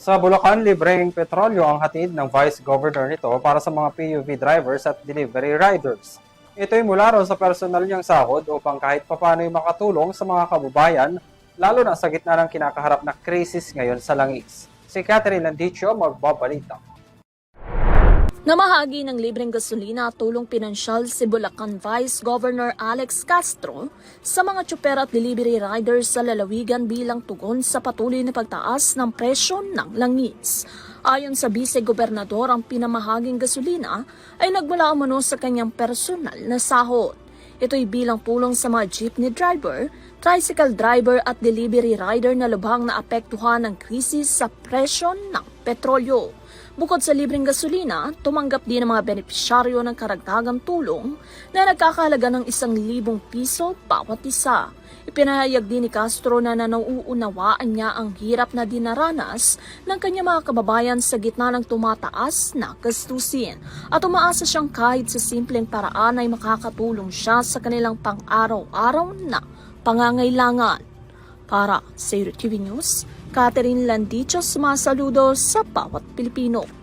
Sa Bulacan, libreng petrolyo ang hatid ng Vice Governor nito para sa mga PUV drivers at delivery riders. Ito'y mula raw sa personal niyang sahod upang kahit papano'y makatulong sa mga kababayan, lalo na sa gitna ng kinakaharap na krisis ngayon sa langis. Si Catherine Landicho magbabalita. Namahagi ng libreng gasolina at tulong pinansyal si Bulacan Vice Governor Alex Castro sa mga tsuper at delivery riders sa lalawigan bilang tugon sa patuloy na pagtaas ng presyo ng langis. Ayon sa Vice-Gobernador, ang pinamahaging gasolina ay nagmula umano sa kanyang personal na sahod. Ito'y bilang pulong sa mga jeepney driver, tricycle driver at delivery rider na lubhang naapektuhan ng krisis sa presyo ng petrolyo. Bukod sa libreng gasolina, tumanggap din ang mga benepisyaryo ng karagdagang tulong na nagkakahalaga ng 1,000 piso bawat isa. Ipinahayag din ni Castro na nauunawaan niya ang hirap na dinaranas ng kanyang mga kababayan sa gitna ng tumataas na gastusin at umaasa siyang kahit sa simpleng paraan ay makakatulong siya sa kanilang pang-araw-araw na pangangailangan. Para sa TV News, Catherine Landicho, sumasaludo sa bawat Pilipino.